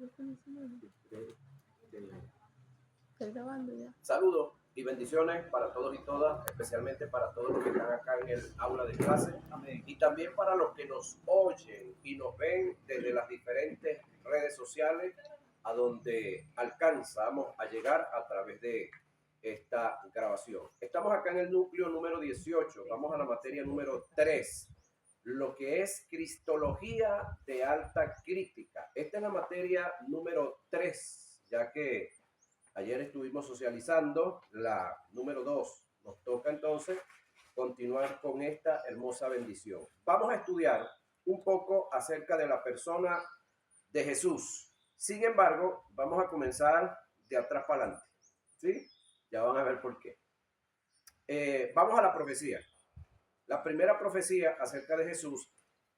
Estoy grabando ya. Saludos y bendiciones para todos y todas, especialmente para todos los que están acá en el aula de clase. Amén. Y también para los que nos oyen y nos ven desde las diferentes redes sociales a donde alcanzamos a llegar a través de esta grabación. Estamos acá en el núcleo número 18, vamos a la materia número 3, lo que es Cristología de alta crítica. Esta es la materia número 3, ya que ayer estuvimos socializando la número 2. Nos toca entonces continuar con esta hermosa bendición. Vamos a estudiar un poco acerca de la persona de Jesús. Sin embargo, vamos a comenzar de atrás para adelante. ¿Sí? Ya van a ver por qué. Vamos a la profecía. La primera profecía acerca de Jesús,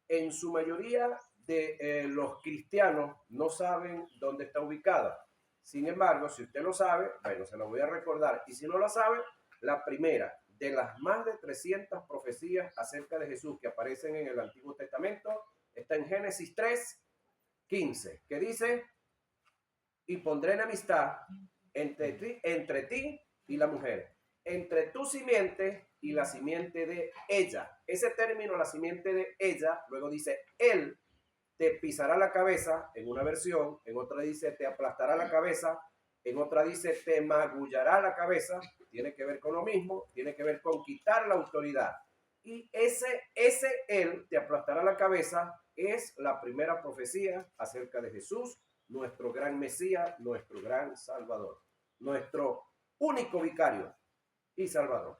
en su mayoría de los cristianos no saben dónde está ubicada. Sin embargo, si usted lo sabe, bueno, se lo voy a recordar. Y si no lo sabe, la primera de las más de 300 profecías acerca de Jesús que aparecen en el Antiguo Testamento está en Génesis 3:15, que dice: y pondré enemistad entre ti y la mujer, entre tu simiente y la simiente de ella. Ese término, la simiente de ella, luego dice: él te pisará la cabeza, en una versión, en otra dice te aplastará la cabeza, en otra dice te magullará la cabeza. Tiene que ver con lo mismo, tiene que ver con quitar la autoridad. Y ese él te aplastará la cabeza es la primera profecía acerca de Jesús, nuestro gran Mesías, nuestro gran Salvador, nuestro único vicario y Salvador.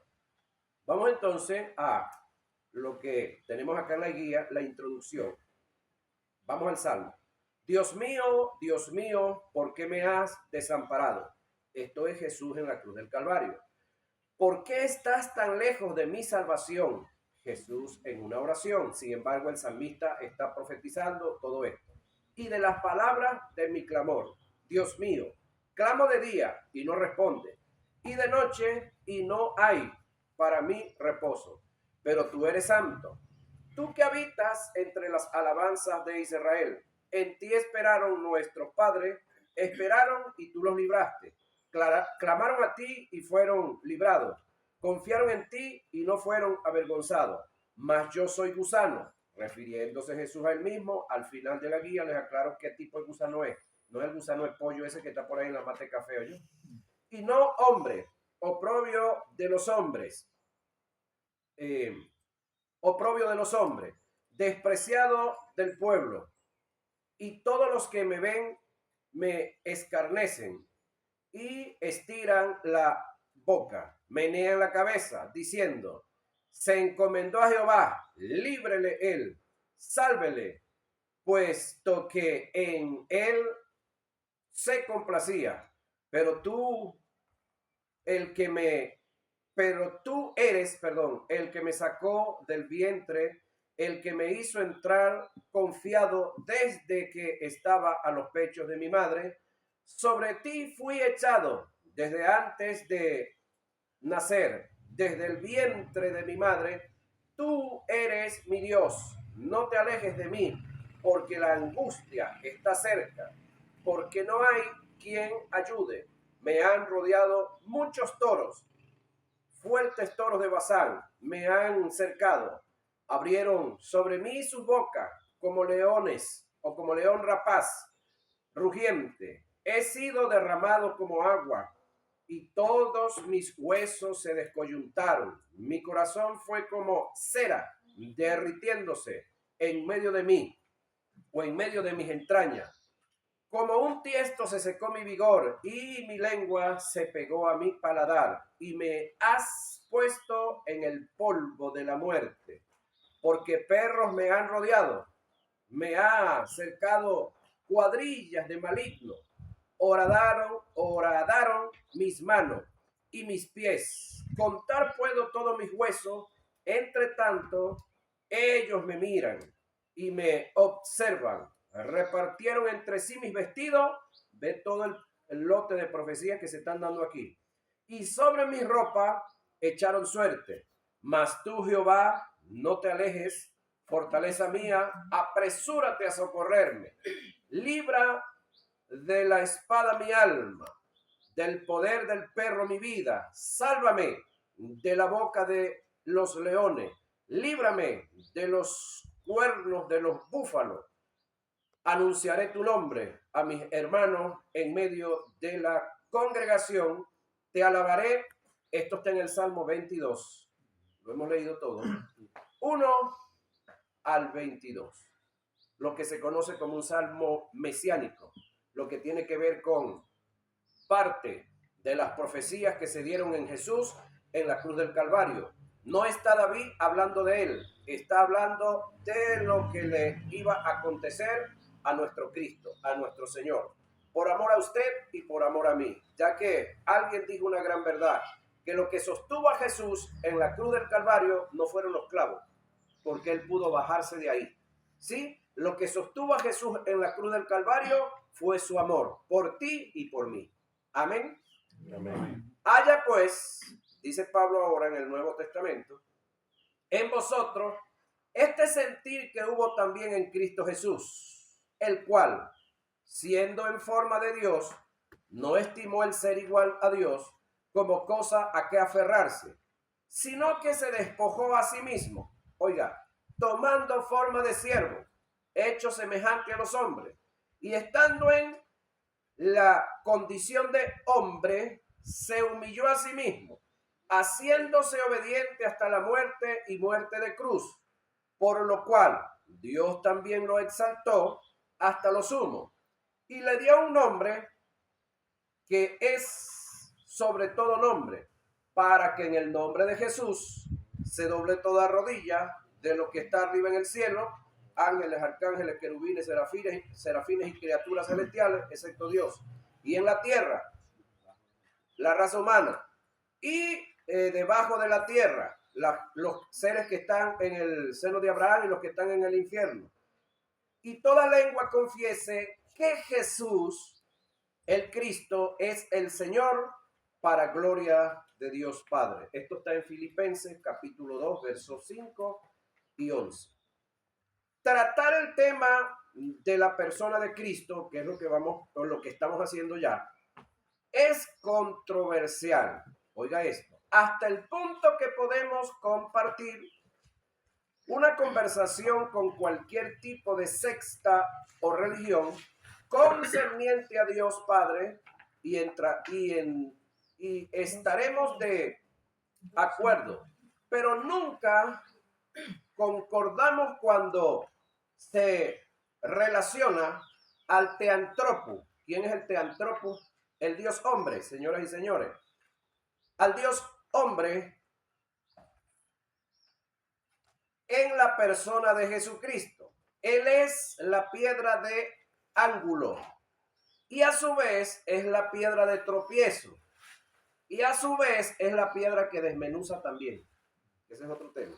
Vamos entonces a lo que tenemos acá en la guía, la introducción. Vamos al Salmo. Dios mío, ¿por qué me has desamparado? Esto es Jesús en la cruz del Calvario. ¿Por qué estás tan lejos de mi salvación? Jesús en una oración. Sin embargo, el salmista está profetizando todo esto. Y de las palabras de mi clamor: Dios mío, clamo de día y no responde, y de noche y no hay para mí reposo. Pero tú eres santo. Tú que habitas entre las alabanzas de Israel, en ti esperaron nuestros padres, esperaron y tú los libraste. Clamaron a ti y fueron librados. Confiaron en ti y no fueron avergonzados. Mas yo soy gusano. Refiriéndose Jesús a él mismo, al final de la guía les aclaro qué tipo de gusano es. No es el gusano de pollo ese que está por ahí en la mate de café, ¿oye? Y no hombre, oprobio de los hombres. Oprobio de los hombres, despreciado del pueblo, y todos los que me ven me escarnecen y estiran la boca, menean la cabeza, diciendo: se encomendó a Jehová, líbrele él, sálvele, puesto que en él se complacía. Pero tú eres, el que me sacó del vientre, el que me hizo entrar confiado desde que estaba a los pechos de mi madre. Sobre ti fui echado desde antes de nacer, desde el vientre de mi madre. Tú eres mi Dios, no te alejes de mí, porque la angustia está cerca, porque no hay quien ayude. Me han rodeado muchos toros, fuertes toros de Basán me han cercado. Abrieron sobre mí sus bocas como leones o como león rapaz, rugiente. He sido derramado como agua y todos mis huesos se descoyuntaron. Mi corazón fue como cera derritiéndose en medio de mí o en medio de mis entrañas. Como un tiesto se secó mi vigor y mi lengua se pegó a mi paladar, y me has puesto en el polvo de la muerte, porque perros me han rodeado, me ha cercado cuadrillas de maligno. Horadaron mis manos y mis pies. Contar puedo todos mis huesos, entre tanto ellos me miran y me observan. Repartieron entre sí mis vestidos. Ve todo el lote de profecías que se están dando aquí. Y sobre mi ropa echaron suerte. Mas tú, Jehová, no te alejes, fortaleza mía, apresúrate a socorrerme. Libra de la espada mi alma, del poder del perro mi vida. Sálvame de la boca de los leones, líbrame de los cuernos de los búfalos. Anunciaré tu nombre a mis hermanos en medio de la congregación. Te alabaré. Esto está en el Salmo 22. Lo hemos leído todo. 1 al 22. Lo que se conoce como un salmo mesiánico. Lo que tiene que ver con parte de las profecías que se dieron en Jesús en la cruz del Calvario. No está David hablando de él. Está hablando de lo que le iba a acontecer a nuestro Cristo, a nuestro Señor, por amor a usted y por amor a mí, ya que alguien dijo una gran verdad, que lo que sostuvo a Jesús en la cruz del Calvario no fueron los clavos, porque él pudo bajarse de ahí. Sí, lo que sostuvo a Jesús en la cruz del Calvario fue su amor por ti y por mí. Amén. Amén. Haya pues, dice Pablo ahora en el Nuevo Testamento, en vosotros este sentir que hubo también en Cristo Jesús, el cual, siendo en forma de Dios, no estimó el ser igual a Dios como cosa a que aferrarse, sino que se despojó a sí mismo, oiga, tomando forma de siervo, hecho semejante a los hombres, y estando en la condición de hombre, se humilló a sí mismo, haciéndose obediente hasta la muerte y muerte de cruz, por lo cual Dios también lo exaltó hasta lo sumo y le dio un nombre que es sobre todo nombre, para que en el nombre de Jesús se doble toda rodilla de lo que está arriba en el cielo, ángeles, arcángeles, querubines, serafines y criaturas celestiales, excepto Dios, y en la tierra, la raza humana, y debajo de la tierra, los seres que están en el seno de Abraham y los que están en el infierno. Y toda lengua confiese que Jesús, el Cristo, es el Señor, para gloria de Dios Padre. Esto está en Filipenses capítulo 2, versos 5 y 11. Tratar el tema de la persona de Cristo, que es lo que estamos haciendo ya, es controversial. Oiga esto, hasta el punto que podemos compartir una conversación con cualquier tipo de secta o religión concerniente a Dios Padre y estaremos de acuerdo, pero nunca concordamos cuando se relaciona al teantropo. ¿Quién es el teantropo? El Dios hombre, señoras y señores. Al Dios hombre en la persona de Jesucristo. Él es la piedra de ángulo y a su vez es la piedra de tropiezo y a su vez es la piedra que desmenuza también. Ese es otro tema.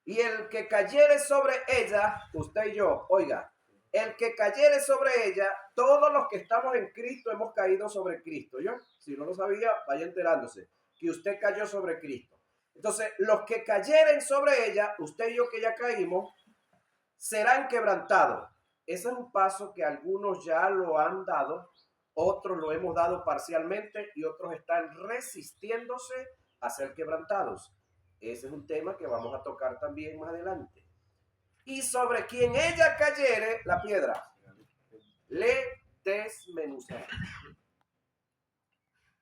Y el que cayere sobre ella, usted y yo, oiga, el que cayere sobre ella, todos los que estamos en Cristo hemos caído sobre Cristo. ¿Yo? Si no lo sabía, vaya enterándose que usted cayó sobre Cristo. Entonces, los que cayeren sobre ella, usted y yo que ya caímos, serán quebrantados. Ese es un paso que algunos ya lo han dado, otros lo hemos dado parcialmente y otros están resistiéndose a ser quebrantados. Ese es un tema que vamos a tocar también más adelante. Y sobre quien ella cayere, la piedra, le desmenuzará.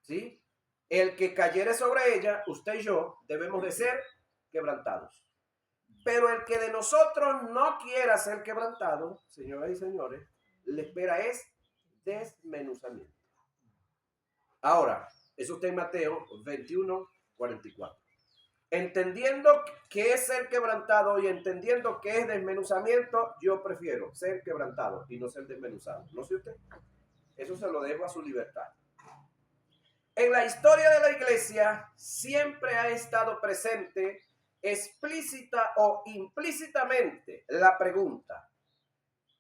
¿Sí? El que cayere sobre ella, usted y yo, debemos de ser quebrantados. Pero el que de nosotros no quiera ser quebrantado, señoras y señores, le espera es desmenuzamiento. Ahora, eso está en Mateo 21, 44. Entendiendo qué es ser quebrantado y entendiendo qué es desmenuzamiento, yo prefiero ser quebrantado y no ser desmenuzado. ¿No sé usted? Eso se lo dejo a su libertad. En la historia de la iglesia siempre ha estado presente explícita o implícitamente la pregunta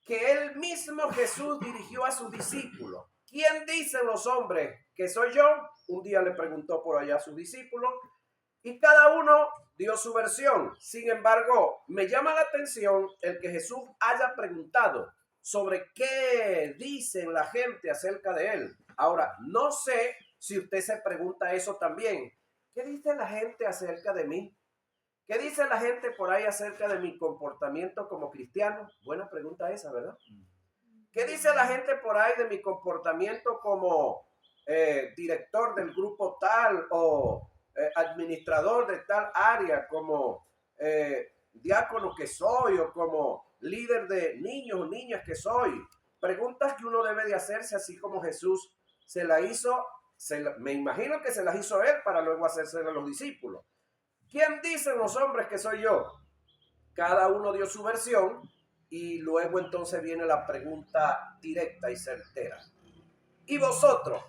que él mismo Jesús dirigió a sus discípulos. ¿Quién dicen los hombres que soy yo? Un día le preguntó por allá a sus discípulos y cada uno dio su versión. Sin embargo, me llama la atención el que Jesús haya preguntado sobre qué dicen la gente acerca de él. Ahora, no sé si usted se pregunta eso también. ¿Qué dice la gente acerca de mí? ¿Qué dice la gente por ahí acerca de mi comportamiento como cristiano? Buena pregunta esa, ¿verdad? ¿Qué dice la gente por ahí de mi comportamiento como director del grupo tal o administrador de tal área, como diácono que soy o como líder de niños o niñas que soy? Preguntas que uno debe de hacerse, así como Jesús se la hizo, me imagino que se las hizo él para luego hacérsela a los discípulos. ¿Quién dicen los hombres que soy yo? Cada uno dio su versión y luego entonces viene la pregunta directa y certera. ¿Y vosotros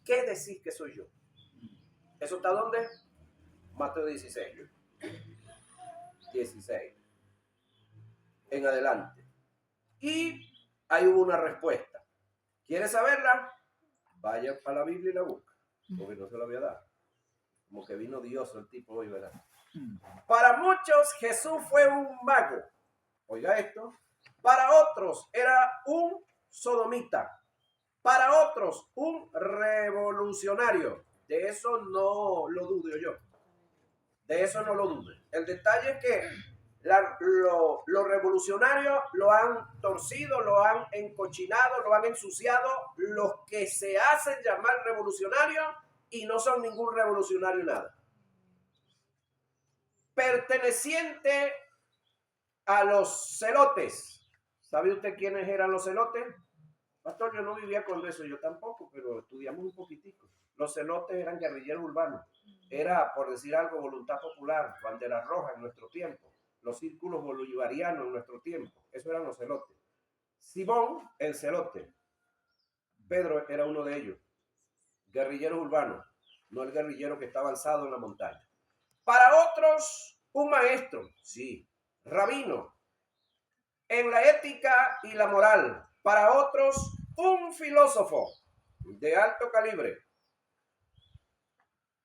qué decís que soy yo? ¿Eso está dónde? Mateo 16. En adelante. Y ahí hubo una respuesta. ¿Quieres saberla? Vaya a la Biblia y la busca, porque no se la voy a dar. Como que vino Dios el tipo hoy, ¿verdad? Para muchos Jesús fue un mago. Oiga esto. Para otros era un sodomita. Para otros un revolucionario. De eso no lo dudo yo. De eso no lo dudo. El detalle es que los revolucionarios lo han torcido, lo han encochinado, lo han ensuciado. Los que se hacen llamar revolucionarios y no son ningún revolucionario nada. Perteneciente a los celotes. ¿Sabe usted quiénes eran los celotes? Pastor, yo no vivía con eso, yo tampoco, pero estudiamos un poquitico. Los celotes eran guerrilleros urbanos. Era, por decir algo, voluntad popular, bandera roja en nuestro tiempo. Los círculos bolivarianos en nuestro tiempo. Eso eran los celotes. Simón, el celote. Pedro era uno de ellos. Guerrilleros urbanos, no el guerrillero que está avanzado en la montaña. Para otros, un maestro, sí, rabino, en la ética y la moral. Para otros, un filósofo de alto calibre.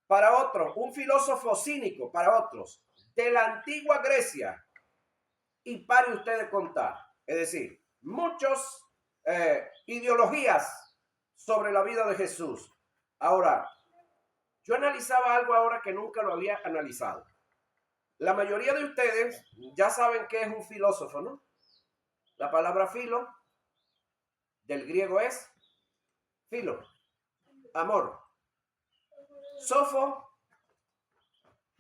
Para otros, un filósofo cínico. Para otros, de la antigua Grecia. Y pare usted de contar. Es decir, muchas ideologías sobre la vida de Jesús. Ahora, yo analizaba algo ahora que nunca lo había analizado. La mayoría de ustedes ya saben qué es un filósofo, ¿no? La palabra filo del griego es filo, amor. Sofo,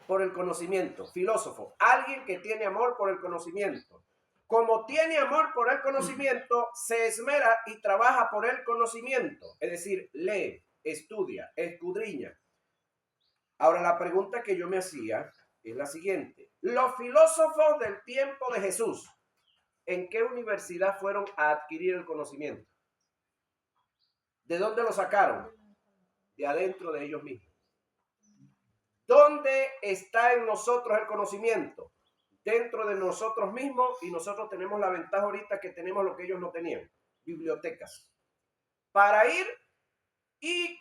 por el conocimiento. Filósofo, alguien que tiene amor por el conocimiento. Como tiene amor por el conocimiento, se esmera y trabaja por el conocimiento. Es decir, lee, estudia, escudriña. Ahora, la pregunta que yo me hacía es la siguiente. Los filósofos del tiempo de Jesús, ¿en qué universidad fueron a adquirir el conocimiento? ¿De dónde lo sacaron? De adentro de ellos mismos. ¿Dónde está en nosotros el conocimiento? Dentro de nosotros mismos, y nosotros tenemos la ventaja ahorita que tenemos lo que ellos no tenían, bibliotecas. Para ir y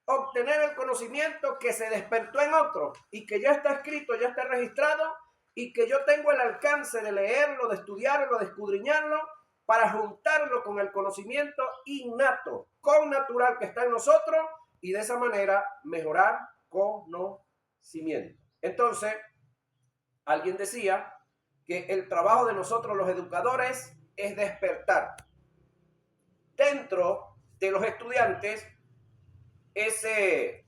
obtener el conocimiento que se despertó en otro y que ya está escrito, ya está registrado y que yo tengo el alcance de leerlo, de estudiarlo, de escudriñarlo para juntarlo con el conocimiento innato, connatural que está en nosotros y de esa manera mejorar conocimiento. Entonces, alguien decía que el trabajo de nosotros los educadores es despertar dentro de los estudiantes ese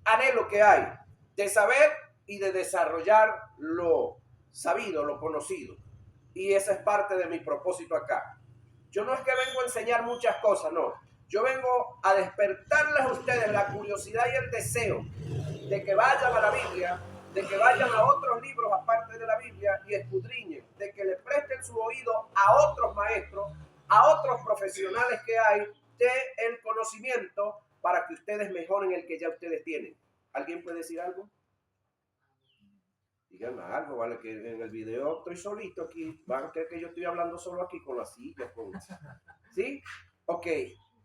anhelo que hay de saber y de desarrollar lo sabido, lo conocido. Y esa es parte de mi propósito acá. Yo no es que vengo a enseñar muchas cosas, no. Yo vengo a despertarles a ustedes la curiosidad y el deseo de que vayan a la Biblia, de que vayan a otros libros aparte de la Biblia y escudriñen, de que le presten su oído a otros maestros, a otros profesionales que hay del conocimiento para que ustedes mejoren el que ya ustedes tienen. ¿Alguien puede decir algo? Díganme algo, vale, que en el video estoy solito aquí. Van a creer que yo estoy hablando solo aquí con la silla. ¿Sí? Ok.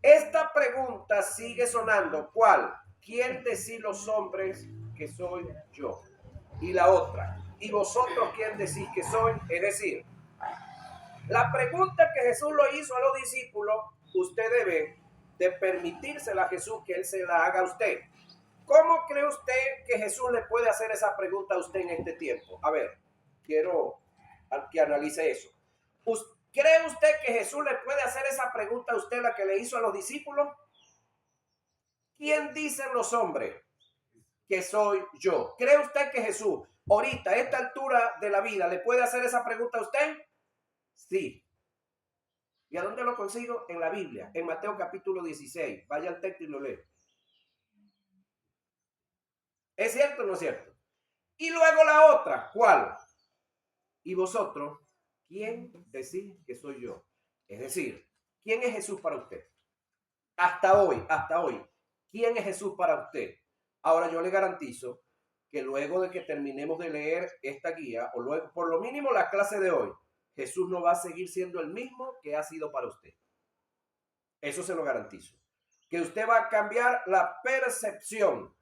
Esta pregunta sigue sonando. ¿Cuál? ¿Quién decís los hombres que soy yo? Y la otra. ¿Y vosotros quién decís que soy? Es decir, La pregunta que Jesús lo hizo a los discípulos, usted debe de permitírsela a Jesús que Él se la haga a usted. ¿Cómo cree usted que Jesús le puede hacer esa pregunta a usted en este tiempo? A ver, quiero que analice eso. ¿Cree usted que Jesús le puede hacer esa pregunta a usted, la que le hizo a los discípulos? ¿Quién dicen los hombres que soy yo? ¿Cree usted que Jesús, ahorita, a esta altura de la vida, le puede hacer esa pregunta a usted? Sí. ¿Y a dónde lo consigo? En la Biblia, en Mateo capítulo 16. Vaya al texto y lo lee. ¿Es cierto o no es cierto? Y luego la otra, ¿cuál? Y vosotros, ¿quién decís que soy yo? Es decir, ¿quién es Jesús para usted? Hasta hoy, ¿quién es Jesús para usted? Ahora yo le garantizo que luego de que terminemos de leer esta guía, o luego, por lo mínimo la clase de hoy, Jesús no va a seguir siendo el mismo que ha sido para usted. Eso se lo garantizo. Que usted va a cambiar la percepción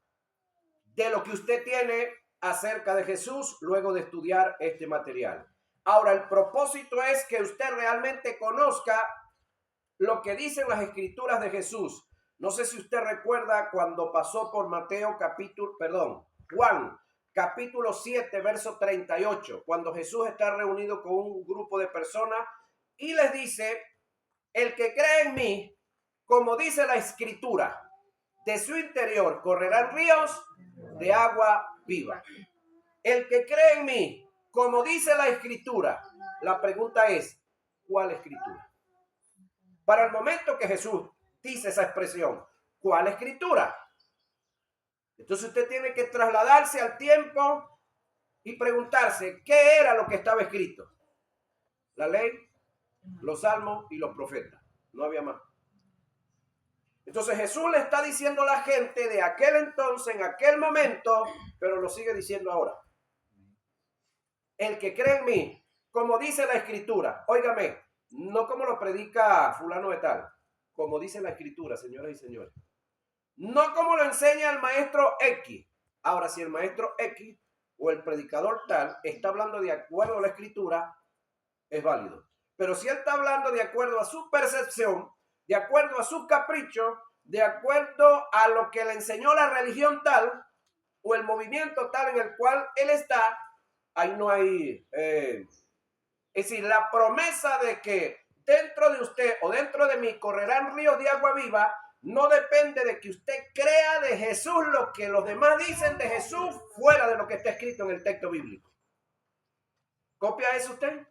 de lo que usted tiene acerca de Jesús luego de estudiar este material. Ahora, el propósito es que usted realmente conozca lo que dicen las escrituras de Jesús. No sé si usted recuerda cuando pasó por Juan, capítulo 7, verso 38, cuando Jesús está reunido con un grupo de personas y les dice, el que cree en mí, como dice la escritura, de su interior correrán ríos de agua viva. El que cree en mí, como dice la escritura, la pregunta es, ¿cuál escritura? Para el momento que Jesús dice esa expresión, ¿cuál escritura? Entonces usted tiene que trasladarse al tiempo y preguntarse, ¿qué era lo que estaba escrito? La ley, los salmos y los profetas. No había más. Entonces Jesús le está diciendo a la gente de aquel entonces, en aquel momento, pero lo sigue diciendo ahora. El que cree en mí, como dice la escritura, óigame, no como lo predica fulano de tal, como dice la escritura, señoras y señores. No como lo enseña el maestro X. Ahora, si el maestro X o el predicador tal está hablando de acuerdo a la escritura, es válido. Pero si él está hablando de acuerdo a su percepción, de acuerdo a sus caprichos, de acuerdo a lo que le enseñó la religión tal o el movimiento tal en el cual él está, ahí no hay... es decir, la promesa de que dentro de usted o dentro de mí correrán ríos de agua viva no depende de que usted crea de Jesús lo que los demás dicen de Jesús fuera de lo que está escrito en el texto bíblico. ¿Copia eso usted?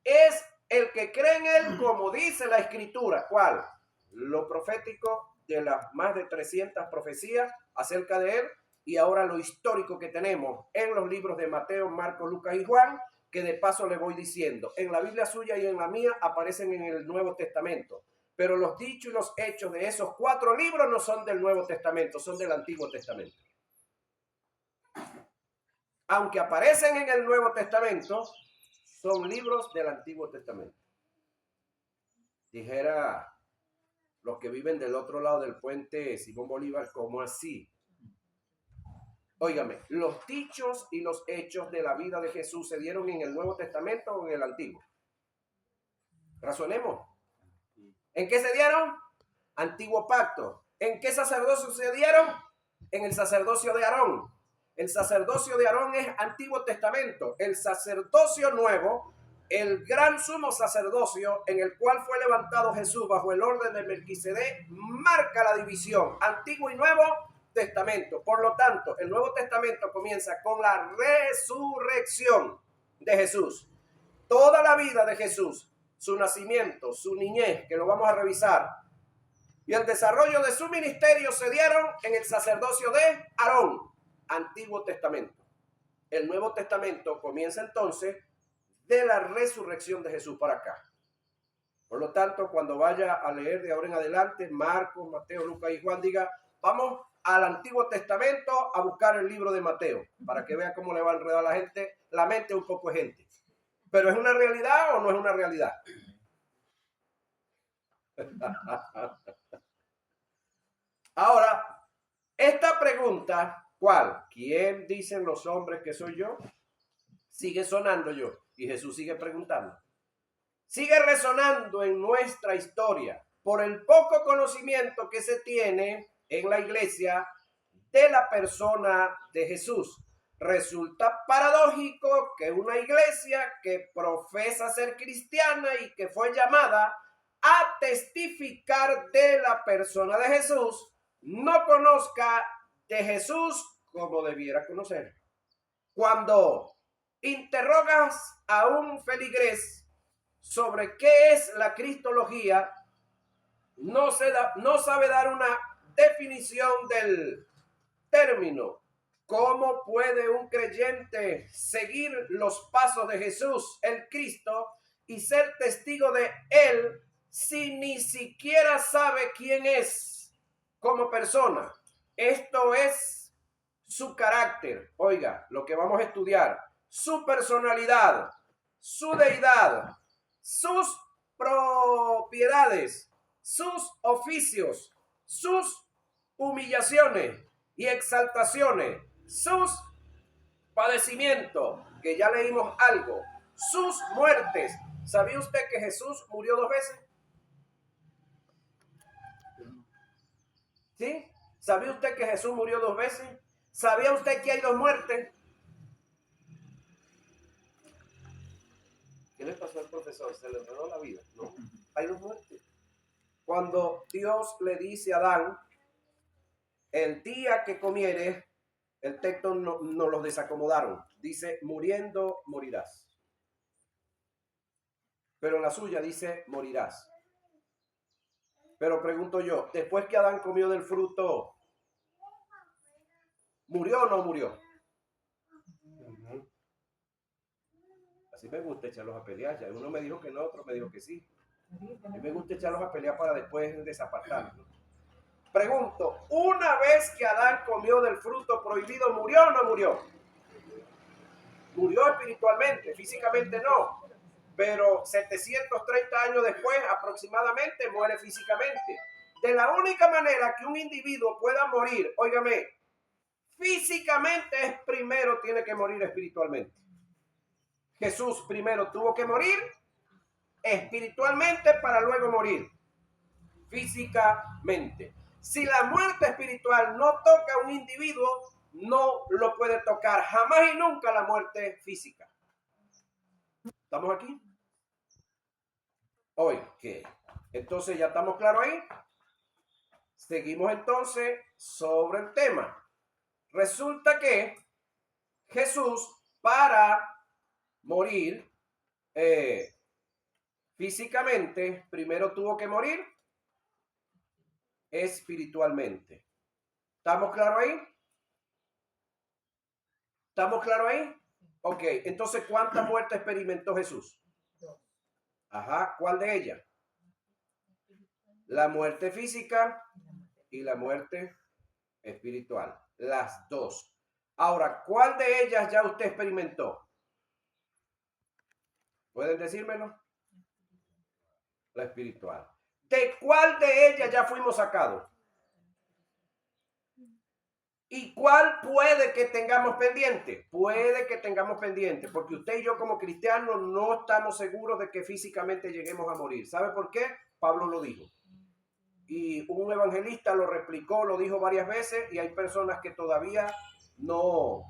Es el que cree en él como dice la escritura. ¿Cuál? Lo profético de las más de 300 profecías acerca de él y ahora lo histórico que tenemos en los libros de Mateo, Marcos, Lucas y Juan, que de paso le voy diciendo, en la Biblia suya y en la mía aparecen en el Nuevo Testamento, pero los dichos y los hechos de esos 4 libros no son del Nuevo Testamento, son del Antiguo Testamento. Aunque aparecen en el Nuevo Testamento, son libros del Antiguo Testamento. Dijera los que viven del otro lado del puente Simón Bolívar, ¿cómo así? Óigame, los dichos y los hechos de la vida de Jesús se dieron en el Nuevo Testamento o en el Antiguo. Razonemos. ¿En qué se dieron? Antiguo pacto. ¿En qué sacerdocio se dieron? En el sacerdocio de Aarón. El sacerdocio de Aarón es Antiguo Testamento. El sacerdocio nuevo, el gran sumo sacerdocio en el cual fue levantado Jesús bajo el orden de Melquisedec, marca la división Antiguo y Nuevo Testamento. Por lo tanto, el Nuevo Testamento comienza con la resurrección de Jesús. Toda la vida de Jesús, su nacimiento, su niñez, que lo vamos a revisar, y el desarrollo de su ministerio se dieron en el sacerdocio de Aarón, Antiguo Testamento. El Nuevo Testamento comienza entonces de la resurrección de Jesús para acá. Por lo tanto, cuando vaya a leer de ahora en adelante Marcos, Mateo, Lucas y Juan, diga, vamos al Antiguo Testamento a buscar el libro de Mateo, para que vea cómo le va a enredar a la gente, la mente un poco de gente. ¿Pero es una realidad o no es una realidad? Ahora, esta pregunta, ¿cuál? ¿Quién dicen los hombres que soy yo? Sigue sonando yo. Y Jesús sigue preguntando. sigue resonando en nuestra historia por el poco conocimiento que se tiene en la iglesia de la persona de Jesús. Resulta paradójico que una iglesia que profesa ser cristiana y que fue llamada a testificar de la persona de Jesús no conozca de Jesús como debiera conocer. Cuando interrogas a un feligrés sobre qué es la cristología, no sabe dar una definición del término. ¿Cómo puede un creyente seguir los pasos de Jesús, el Cristo, y ser testigo de él si ni siquiera sabe quién es como persona? Esto es su carácter. Oiga, lo que vamos a estudiar, su personalidad, su deidad, sus propiedades, sus oficios, sus humillaciones y exaltaciones, sus padecimientos, que ya leímos algo, sus muertes. ¿Sabía usted que Jesús murió 2 veces? ¿Sí? ¿Sabía usted que Jesús murió 2 veces? ¿Sabía usted que hay 2 muertes? ¿Qué le pasó al profesor? ¿Se le enredó la vida? No, hay 2 muertes. Cuando Dios le dice a Adán, el día que comieres, el texto no los desacomodaron. Dice, muriendo morirás. Pero en la suya dice, morirás. Pero pregunto yo, después que Adán comió del fruto, ¿murió o no murió? Así me gusta echarlos a pelear. Ya uno me dijo que no, otro me dijo que sí. A mí me gusta echarlos a pelear para después desapartarlos. Pregunto, una vez que Adán comió del fruto prohibido, ¿murió o no murió? Murió espiritualmente, físicamente no. Pero 730 años después aproximadamente muere físicamente. De la única manera que un individuo pueda morir, óigame, físicamente es primero tiene que morir espiritualmente. Jesús primero tuvo que morir espiritualmente para luego morir físicamente. Si la muerte espiritual no toca a un individuo, no lo puede tocar jamás y nunca la muerte física. ¿Estamos aquí? Hoy, ¿qué? Entonces, ¿ya estamos claros ahí? Seguimos entonces sobre el tema. Resulta que Jesús, para morir físicamente, primero tuvo que morir espiritualmente. ¿Estamos claros ahí? ¿Estamos claros ahí? Ok, entonces, ¿cuánta muerte experimentó Jesús? Ajá, ¿cuál de ellas? La muerte física y la muerte espiritual. Las dos. Ahora, ¿cuál de ellas ya usted experimentó? ¿Pueden decírmelo? La espiritual. ¿De cuál de ellas ya fuimos sacados? ¿Y cuál puede que tengamos pendiente? Puede que tengamos pendiente, porque usted y yo como cristianos no estamos seguros de que físicamente lleguemos a morir. ¿Sabe por qué? Pablo lo dijo. Y un evangelista lo replicó, lo dijo varias veces, y hay personas que todavía no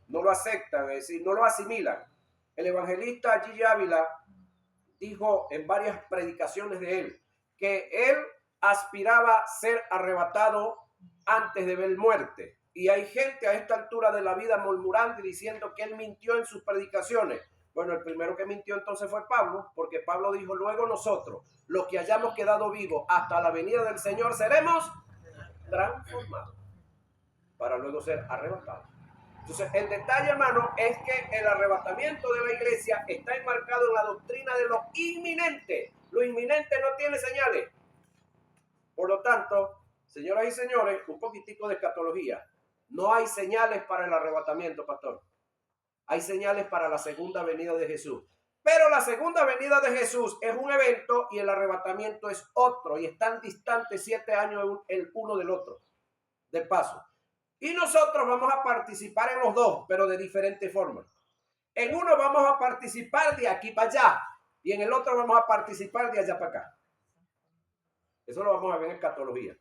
lo aceptan, es decir, no lo asimilan. El evangelista Gigi Ávila dijo en varias predicaciones de él que él aspiraba a ser arrebatado antes de ver muerte. Y hay gente a esta altura de la vida murmurando y diciendo que él mintió en sus predicaciones. Bueno, el primero que mintió entonces fue Pablo, porque Pablo dijo, luego nosotros, los que hayamos quedado vivos hasta la venida del Señor, seremos transformados para luego ser arrebatados. Entonces, el detalle, hermano, es que el arrebatamiento de la iglesia está enmarcado en la doctrina de lo inminente. Lo inminente no tiene señales. Por lo tanto, señoras y señores, un poquitico de escatología. No hay señales para el arrebatamiento, pastor. Hay señales para la segunda venida de Jesús. Pero la segunda venida de Jesús es un evento y el arrebatamiento es otro. Y están distantes 7 años el uno del otro. De paso. Y nosotros vamos a participar en los dos, pero de diferentes formas. En uno vamos a participar de aquí para allá. y en el otro vamos a participar de allá para acá. Eso lo vamos a ver en escatología.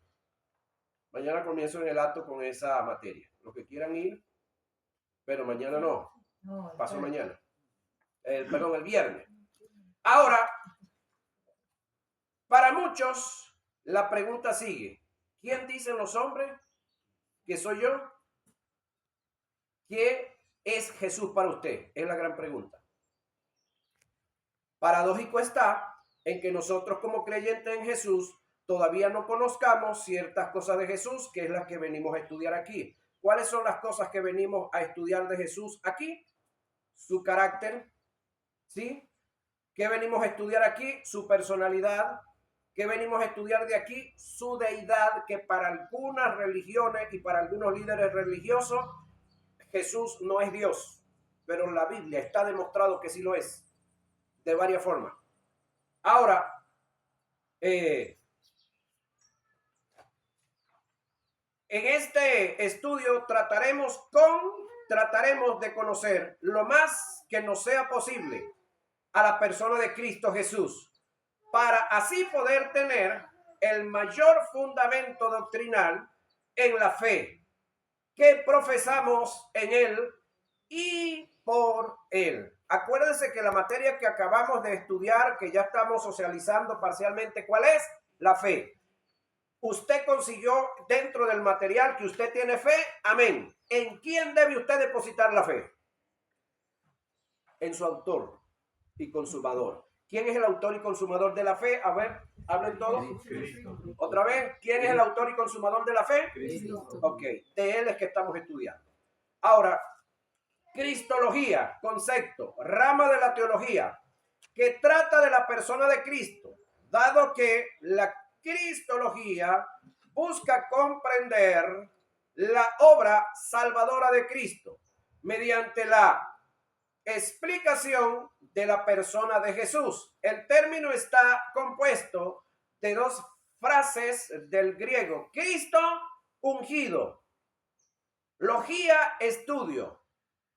Mañana comienzo en el acto con esa materia. Los que quieran ir, pero mañana no. Paso mañana. Perdón, el viernes. Ahora, para muchos, la pregunta sigue. ¿Quién dicen los hombres que soy yo? ¿Quién es Jesús para usted? Es la gran pregunta. Paradójico está en que nosotros como creyentes en Jesús todavía no conozcamos ciertas cosas de Jesús, que es las que venimos a estudiar aquí. ¿Cuáles son las cosas que venimos a estudiar de Jesús aquí? Su carácter, ¿sí? ¿Qué venimos a estudiar aquí? Su personalidad. ¿Qué venimos a estudiar de aquí? Su deidad, que para algunas religiones y para algunos líderes religiosos, Jesús no es Dios, pero en la Biblia está demostrado que sí lo es, de varias formas. Ahora, en este estudio trataremos de conocer lo más que nos sea posible a la persona de Cristo Jesús, para así poder tener el mayor fundamento doctrinal en la fe que profesamos en Él y por Él. Acuérdense que la materia que acabamos de estudiar, que ya estamos socializando parcialmente, ¿cuál es? La fe. Usted consiguió dentro del material que usted tiene fe, amén. ¿En quién debe usted depositar la fe? En su autor y consumador. ¿Quién es el autor y consumador de la fe? A ver, hablen todos. Cristo. Otra vez, ¿quién es el autor y consumador de la fe? Cristo. Ok, de él es que estamos estudiando. Ahora, cristología, concepto, rama de la teología, que trata de la persona de Cristo, dado que la cristología busca comprender la obra salvadora de Cristo mediante la explicación de la persona de Jesús. El término está compuesto de dos frases del griego: Cristo ungido, logía, estudio.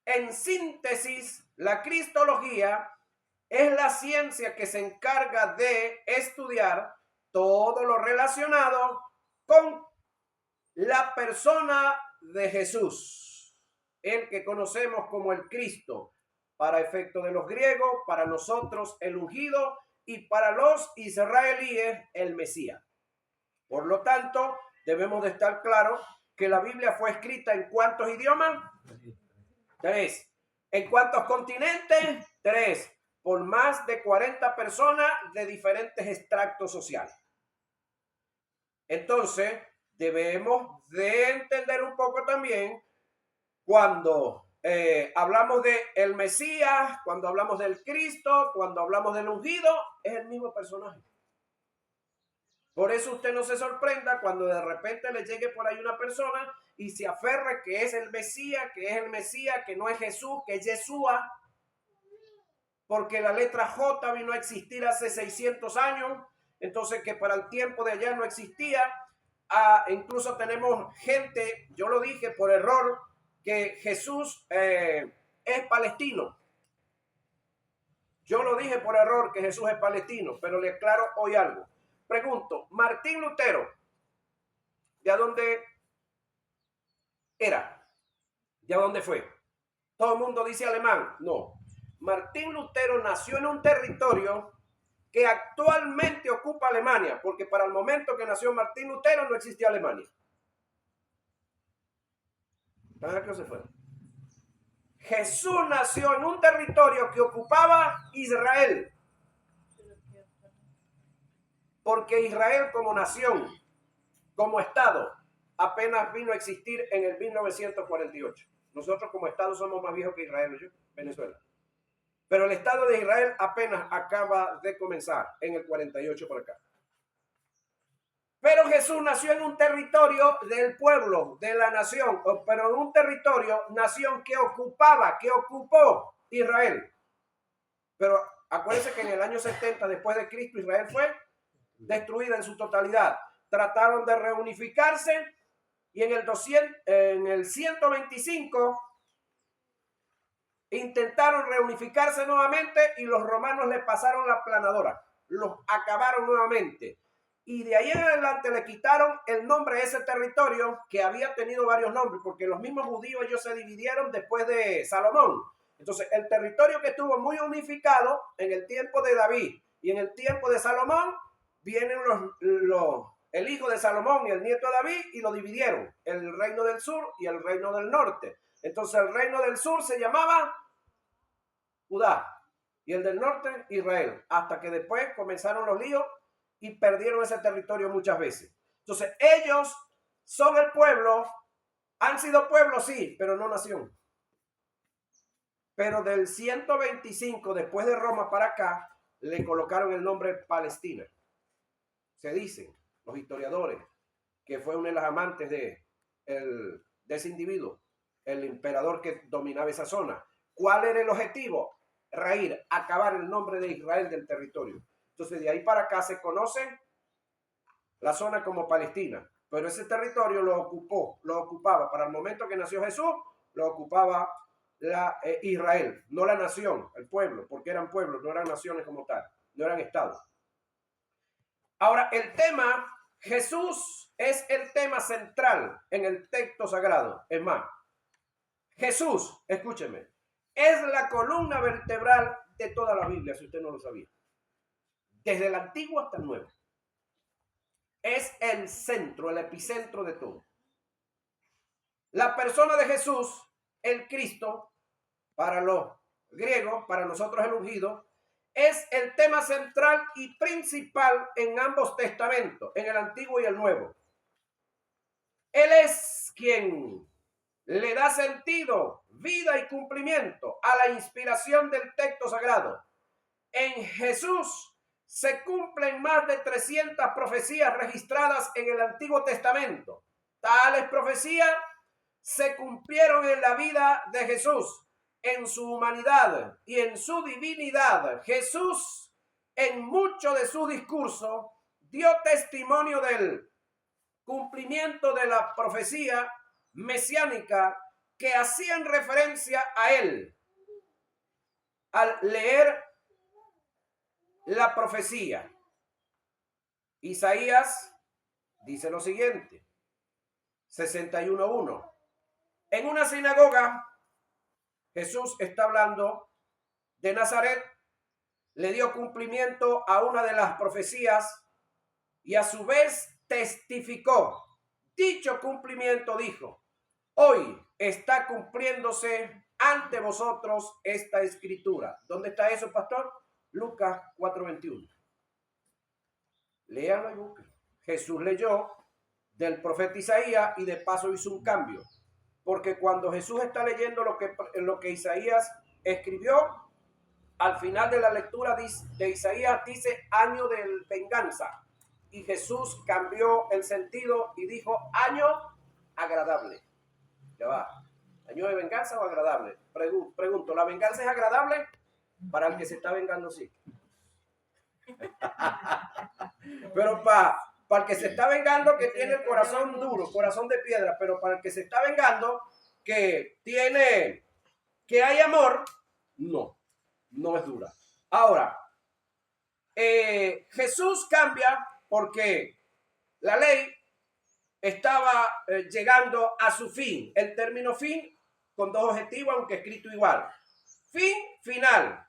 En síntesis, la cristología es la ciencia que se encarga de estudiar todo lo relacionado con la persona de Jesús, el que conocemos como el Cristo, para efecto de los griegos, para nosotros el ungido y para los israelíes el Mesías. Por lo tanto, debemos de estar claros que la Biblia fue escrita ¿en cuántos idiomas? 3. ¿En cuántos continentes? 3. Por más de 40 personas de diferentes extractos sociales. Entonces, debemos de entender un poco también cuando hablamos de el Mesías, cuando hablamos del Cristo, cuando hablamos del ungido, es el mismo personaje. Por eso usted no se sorprenda cuando de repente le llegue por ahí una persona y se aferre que es el Mesías, que no es Jesús, que es Yeshua, porque la letra J vino a existir hace 600 años, entonces que para el tiempo de allá no existía. Incluso tenemos gente, yo lo dije por error, que Jesús es palestino. Yo lo dije por error que Jesús es palestino, pero le aclaro hoy algo. Pregunto, Martín Lutero, ¿de dónde era? ¿De dónde fue? ¿Todo el mundo dice alemán? No. Martín Lutero nació en un territorio que actualmente ocupa Alemania, porque para el momento que nació Martín Lutero no existía Alemania. ¿Para qué se fue? Jesús nació en un territorio que ocupaba Israel, porque Israel como nación, como Estado, apenas vino a existir en el 1948. Nosotros como Estado somos más viejos que Israel, Venezuela. Pero el Estado de Israel apenas acaba de comenzar en el 48 por acá. Pero Jesús nació en un territorio del pueblo, de la nación, pero en un territorio, nación que ocupó Israel. Pero acuérdense que en el año 70 después de Cristo Israel fue destruida en su totalidad. Trataron de reunificarse y en el 125 intentaron reunificarse nuevamente y los romanos le pasaron la planadora, los acabaron nuevamente. Y de ahí en adelante le quitaron el nombre a ese territorio que había tenido varios nombres, porque los mismos judíos ellos se dividieron después de Salomón. Entonces el territorio que estuvo muy unificado en el tiempo de David y en el tiempo de Salomón, vienen el hijo de Salomón y el nieto de David y lo dividieron, el reino del sur y el reino del norte. Entonces el reino del sur se llamaba Judá y el del norte Israel, hasta que después comenzaron los líos y perdieron ese territorio muchas veces. Entonces ellos son el pueblo, han sido pueblo sí, pero no nación. Pero del 125 después de Roma para acá le colocaron el nombre Palestina. Se dicen los historiadores que fue una de las amantes de ese individuo, el emperador que dominaba esa zona. ¿Cuál era el objetivo? Raír, acabar el nombre de Israel del territorio. Entonces de ahí para acá se conoce la zona como Palestina, pero ese territorio lo ocupaba, para el momento que nació Jesús, lo ocupaba Israel, no la nación, el pueblo, porque eran pueblos, no eran naciones como tal, no eran estados. Ahora, el tema, Jesús es el tema central en el texto sagrado. Es más, Jesús, escúcheme, es la columna vertebral de toda la Biblia, si usted no lo sabía. Desde el Antiguo hasta el Nuevo. Es el centro, el epicentro de todo. La persona de Jesús, el Cristo, para los griegos, para nosotros el ungido, es el tema central y principal en ambos testamentos, en el Antiguo y el Nuevo. Él es quien le da sentido, vida y cumplimiento a la inspiración del texto sagrado. En Jesús se cumplen más de 300 profecías registradas en el Antiguo Testamento. Tales profecías se cumplieron en la vida de Jesús, en su humanidad y en su divinidad. Jesús, en mucho de su discurso, dio testimonio del cumplimiento de la profecía mesiánica que hacían referencia a él. Al leer la profecía, Isaías dice lo siguiente, 61:1. En una sinagoga, Jesús está hablando de Nazaret, le dio cumplimiento a una de las profecías y a su vez testificó. Dicho cumplimiento dijo, hoy está cumpliéndose ante vosotros esta escritura. ¿Dónde está eso, pastor? Lucas 4:21. Léanlo y busquen. Jesús leyó del profeta Isaías y de paso hizo un cambio. Porque cuando Jesús está leyendo lo que Isaías escribió, al final de la lectura de Isaías dice año de venganza. Y Jesús cambió el sentido y dijo año agradable. Ya va. ¿Año de venganza o agradable? Pregunto, ¿la venganza es agradable? Para el que se está vengando, sí. Pero para el que se está vengando, que tiene el corazón duro, corazón de piedra, pero para el que se está vengando, que hay amor, no es dura. Ahora, Jesús cambia porque la ley estaba llegando a su fin. El término fin con dos objetivos, aunque escrito igual. Fin, final.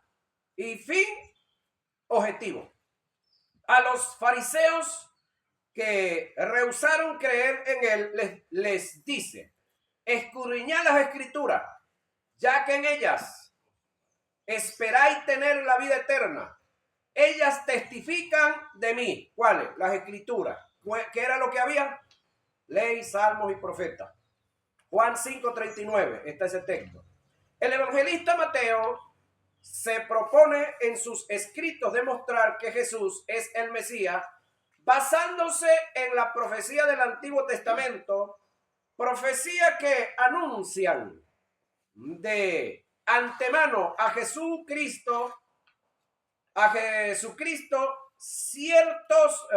Y fin, objetivo. A los fariseos que rehusaron creer en él, les dice, escudriñad las escrituras, ya que en ellas esperáis tener la vida eterna. Ellas testifican de mí. ¿Cuáles? Las escrituras. ¿Qué era lo que había? Ley, salmos y profetas. Juan 5:39, está ese texto. El evangelista Mateo se propone en sus escritos demostrar que Jesús es el Mesías, basándose en la profecía del Antiguo Testamento, profecía que anuncian de antemano a Jesucristo ciertos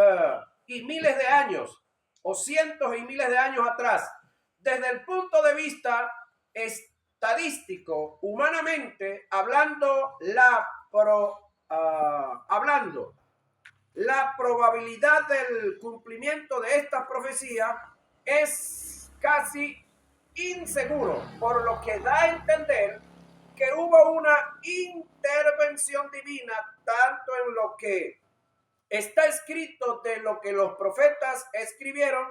y miles de años, o cientos y miles de años atrás, desde el punto de vista estadístico, humanamente hablando, hablando, la probabilidad del cumplimiento de esta profecía es casi inseguro, por lo que da a entender que hubo una intervención divina tanto en lo que está escrito de lo que los profetas escribieron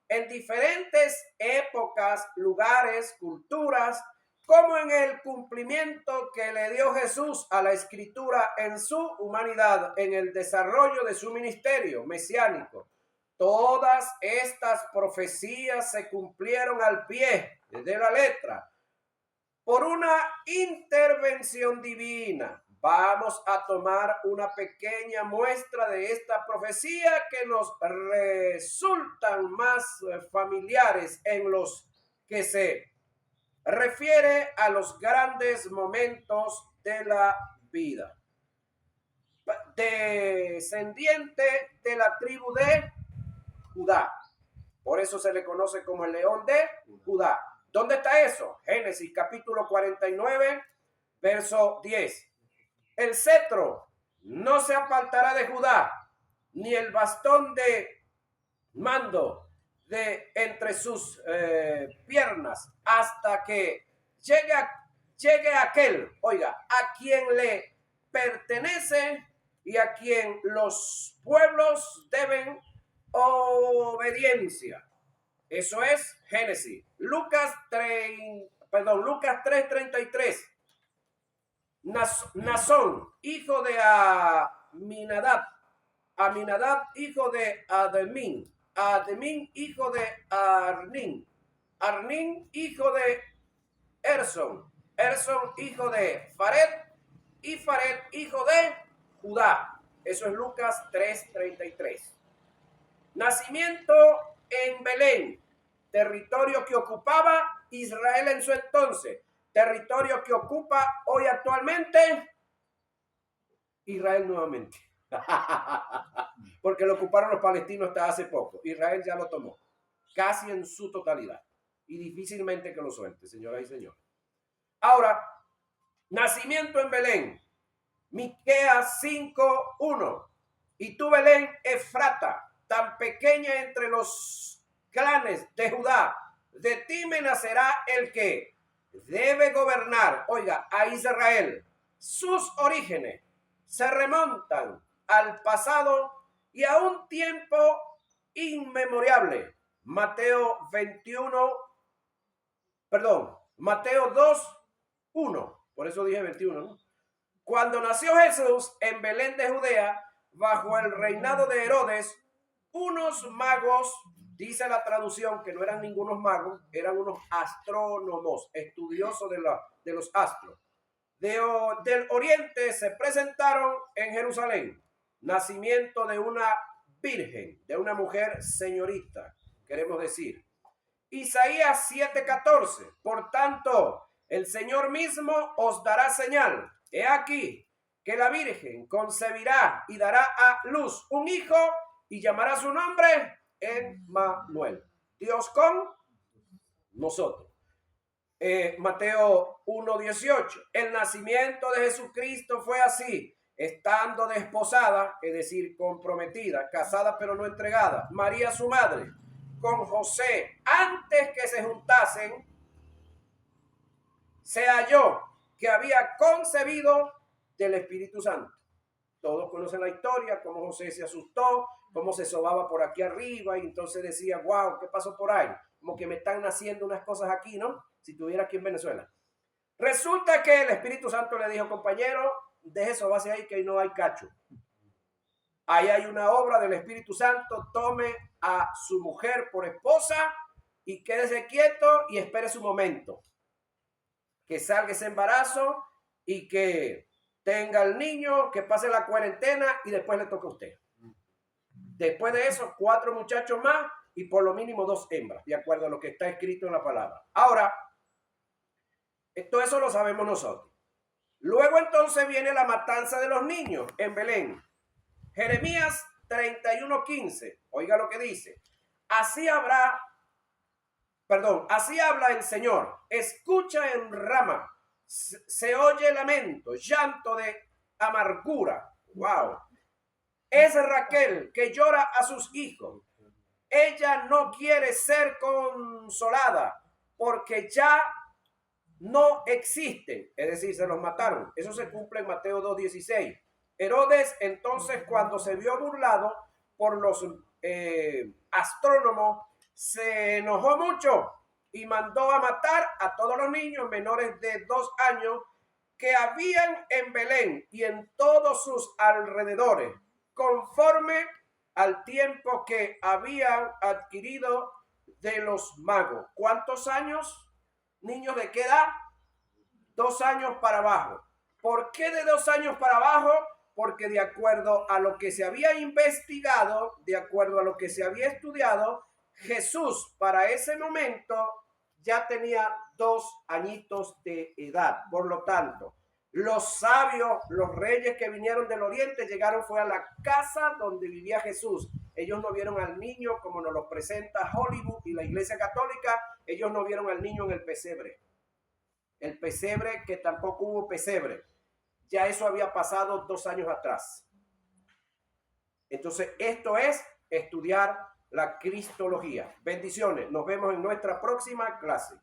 en diferentes épocas, lugares, culturas, como en el cumplimiento que le dio Jesús a la escritura en su humanidad, en el desarrollo de su ministerio mesiánico. Todas estas profecías se cumplieron al pie de la letra por una intervención divina. Vamos a tomar una pequeña muestra de esta profecía que nos resultan más familiares en los que se refiere a los grandes momentos de la vida. Descendiente de la tribu de Judá. Por eso se le conoce como el león de Judá. ¿Dónde está eso? Génesis capítulo 49, verso 10. El cetro no se apartará de Judá, ni el bastón de mando de entre sus piernas, hasta que llegue aquel, oiga, a quien le pertenece y a quien los pueblos deben obediencia. Eso es Génesis. Lucas 3:33. Nazón, hijo de Aminadab, hijo de Ademín, hijo de Arnín, hijo de Erson, hijo de Fared, y Fared, hijo de Judá. Eso es Lucas 3:33. Nacimiento en Belén, territorio que ocupaba Israel en su entonces, territorio que ocupa hoy actualmente Israel nuevamente. Porque lo ocuparon los palestinos hasta hace poco. Israel ya lo tomó, casi en su totalidad. Y difícilmente que lo suelte, señoras y señores. Ahora, nacimiento en Belén. Miqueas 5:1. Y tú, Belén, Efrata, tan pequeña entre los clanes de Judá, de ti me nacerá el que debe gobernar, oiga, a Israel. Sus orígenes se remontan al pasado y a un tiempo inmemorable. Mateo 2:1. Por eso dije 21, ¿no? Cuando nació Jesús en Belén de Judea, bajo el reinado de Herodes, unos magos, dice la traducción que no eran ningunos magos, eran unos astrónomos, estudiosos de los astros, del oriente se presentaron en Jerusalén. Nacimiento de una virgen, de una mujer señorita, queremos decir. Isaías 7:14. Por tanto, el Señor mismo os dará señal. He aquí que la virgen concebirá y dará a luz un hijo y llamará su nombre Emmanuel. Dios con nosotros. Mateo 1:18. El nacimiento de Jesucristo fue así, estando desposada, es decir, comprometida, casada pero no entregada, María su madre, con José, antes que se juntasen, se halló que había concebido del Espíritu Santo. Todos conocen la historia, cómo José se asustó, cómo se sobaba por aquí arriba y entonces decía, wow, ¿qué pasó por ahí? Como que me están naciendo unas cosas aquí, ¿no? Si estuviera aquí en Venezuela. Resulta que el Espíritu Santo le dijo, compañero, deje eso base ahí que ahí no hay cacho. Ahí hay una obra del Espíritu Santo, tome a su mujer por esposa y quédese quieto y espere su momento. Que salga ese embarazo y que tenga el niño, que pase la cuarentena y después le toca a usted. Después de eso, 4 muchachos más y por lo mínimo 2 hembras, de acuerdo a lo que está escrito en la palabra. Ahora, todo eso lo sabemos nosotros. Luego entonces viene la matanza de los niños en Belén. Jeremías 31:15. Oiga lo que dice. Así habrá Perdón, así habla el Señor. Escucha en Rama, se oye lamento, llanto de amargura. Wow. Es Raquel que llora a sus hijos. Ella no quiere ser consolada porque ya no existen, es decir, se los mataron. Eso se cumple en Mateo 2:16. Herodes entonces, cuando se vio burlado por los astrónomos, se enojó mucho y mandó a matar a todos los niños menores de 2 años que habían en Belén y en todos sus alrededores, conforme al tiempo que habían adquirido de los magos. ¿Cuántos años? ¿Niños de qué edad? 2 años para abajo. ¿Por qué de 2 años para abajo? Porque de acuerdo a lo que se había investigado, de acuerdo a lo que se había estudiado, Jesús para ese momento ya tenía 2 añitos de edad. Por lo tanto, los sabios, los reyes que vinieron del oriente llegaron fue a la casa donde vivía Jesús. Ellos no vieron al niño como nos lo presenta Hollywood y la Iglesia Católica. Ellos no vieron al niño en el pesebre. El pesebre, que tampoco hubo pesebre. Ya eso había pasado 2 años atrás. Entonces, esto es estudiar la cristología. Bendiciones. Nos vemos en nuestra próxima clase.